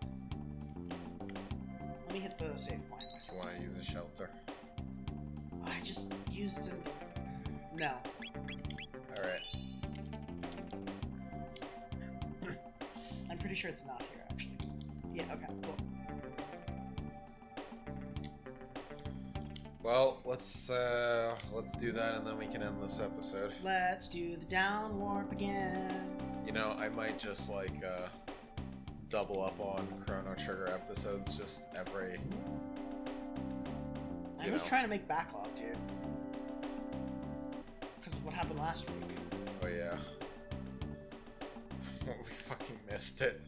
Let me hit the save point. You want to use a shelter? I just used an... No. Alright. I'm pretty sure it's not here, actually. Yeah, okay, cool. Well, let's do that and then we can end this episode. Let's do the down warp again. You know, I might just like double up on Chrono Trigger episodes just every. I was trying to make backlog, dude. Because of what happened last week. Oh yeah. We fucking missed it.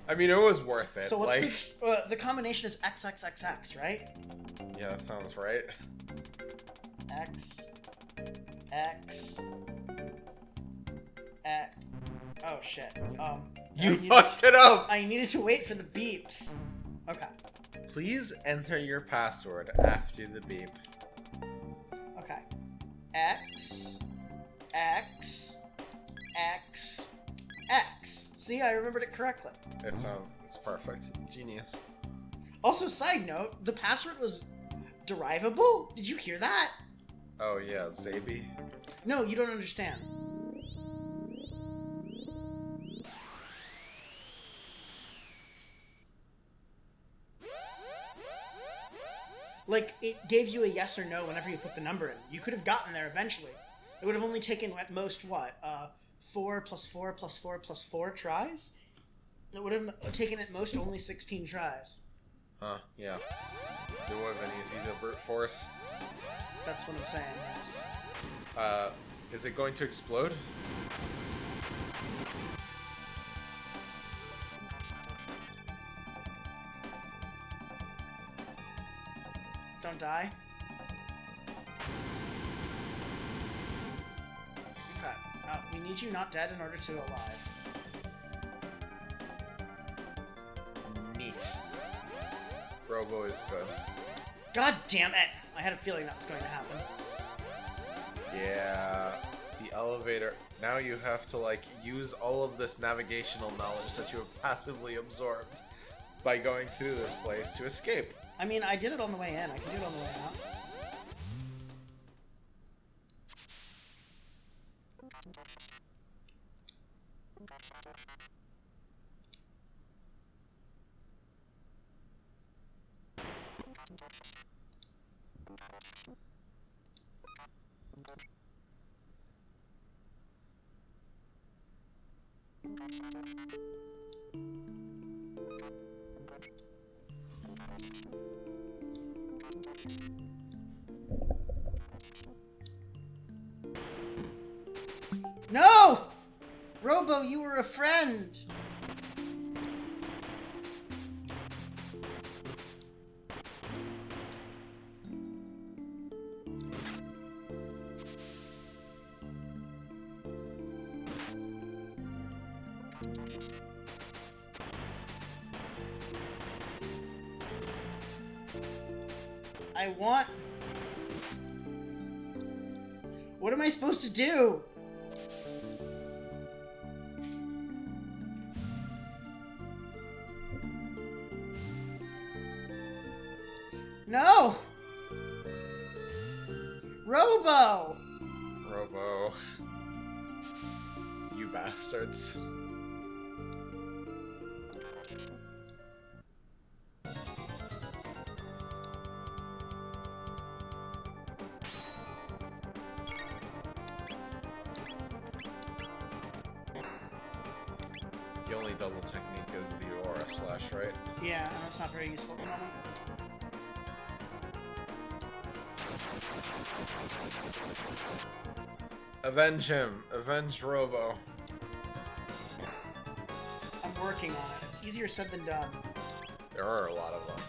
I mean, it was worth it. So what's the combination is XXXX, right? Yeah, that sounds right. X. Oh shit. You fucked it up! I needed to wait for the beeps. Okay. Please enter your password after the beep. Okay. X. See, I remembered it correctly. It's perfect. Genius. Also, side note, the password was derivable? Did you hear that? Oh yeah, Zabi. No, you don't understand. Like, it gave you a yes or no whenever you put the number in. You could have gotten there eventually. It would have only taken at most, what, 4 plus 4 plus 4 plus 4 tries? It would have taken at most only 16 tries. Huh, yeah. It would have been easy to brute force. That's what I'm saying, yes. Is it going to explode? Don't die. Okay. We need you not dead in order to alive. Neat. Robo is good. God damn it! I had a feeling that was going to happen. Yeah. The elevator. Now you have to, like, use all of this navigational knowledge that you have passively absorbed by going through this place to escape. I mean, I did it on the way in. I can do it on the way out. No! Robo, you were a friend! I want... What am I supposed to do? No! Robo! Robo. You bastards. The only double technique is the aura slash, right? Yeah, and that's not very useful at the moment. Avenge him. Avenge Robo. I'm working on it. It's easier said than done. There are a lot of them.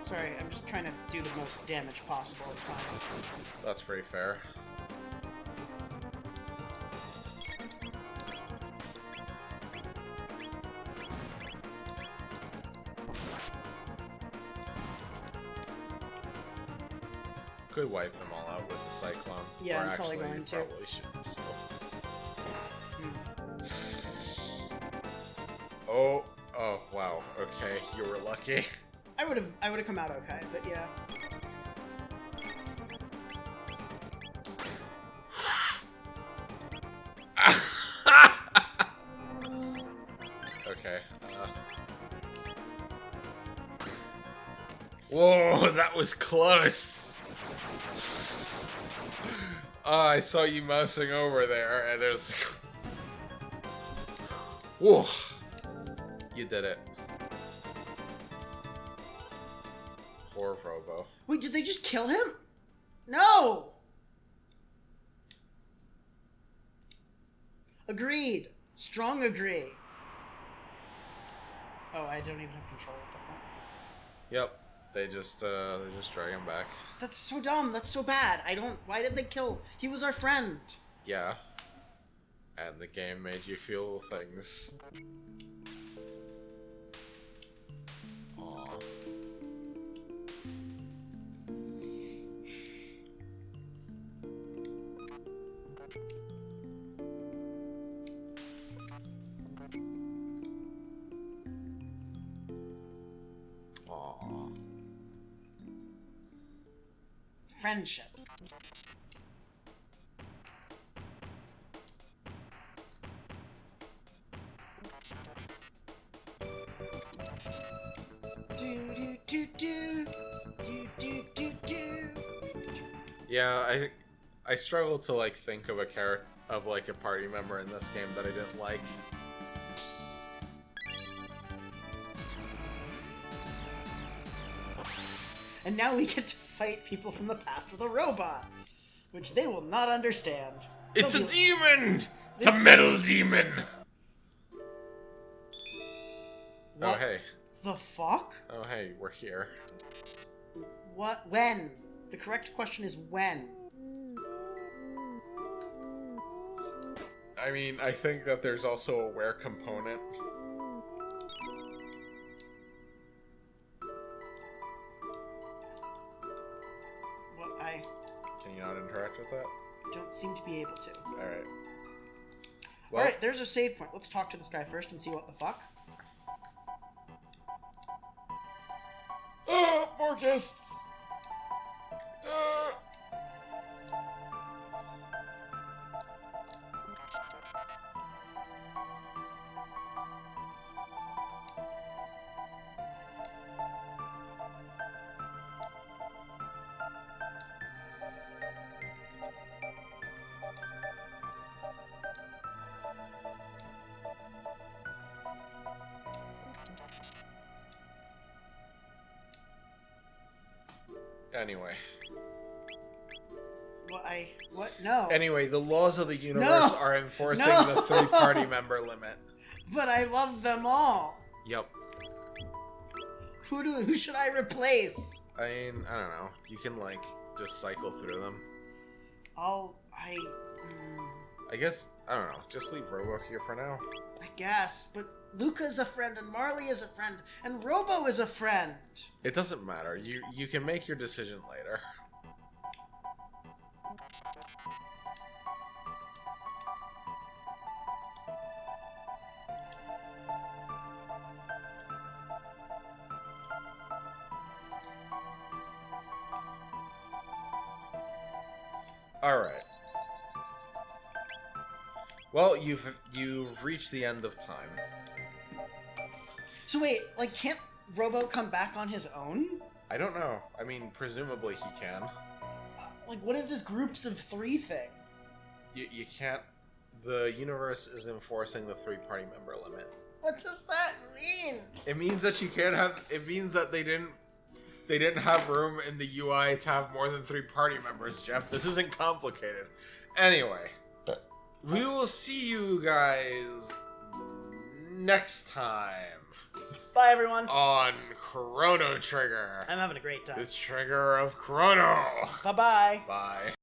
Sorry, I'm just trying to do the most damage possible at the time. That's pretty fair. Could wipe them all out with a cyclone. Yeah, or I'm actually, probably going you to. probably should heal. Oh, wow. Okay, you were lucky. I would have come out okay, but yeah. Whoa, that was close. Oh, I saw you mousing over there, and it was... Whoa. You did it. Poor Robo. Wait, did they just kill him? No! Agreed. Strong agree. Oh, I don't even have control at that point. Yep. They just drag him back. That's so dumb. That's so bad. Why did they kill? He was our friend. Yeah. And the game made you feel things. Aww. Aww. Friendship. Yeah, I struggle to like think of a party member in this game that I didn't like. And now we get to fight people from the past with a robot, which they will not understand. It's a demon! It's a metal demon! What Oh, hey. the fuck? Oh, hey, we're here. What? When? The correct question is when. I mean, I think that there's also a where component. Can you not interact with that? Don't seem to be able to. Alright. Well, Alright, there's a save point. Let's talk to this guy first and see what the fuck. more guests! Anyway. What? No. Anyway, the laws of the universe are enforcing the 3-party member limit. But I love them all. Yep. Who should I replace? I mean, I don't know. You can, like, just cycle through them. I guess, I don't know. Just leave Robo here for now. I guess, but Luca's a friend, and Marley is a friend, and Robo is a friend. It doesn't matter. You can make your decision later. Alright. Well, you've reached the end of time. So wait, like, can't Robo come back on his own? I don't know. I mean, presumably he can. Like, what is this groups of 3 thing? You can't... The universe is enforcing the 3-party member limit. What does that mean? It means that you can't have... It means that they didn't have room in the UI to have more than 3 party members, Jeff. This isn't complicated. Anyway, we will see you guys next time. Bye, everyone. On Chrono Trigger. I'm having a great time. The trigger of Chrono. Bye-bye. Bye.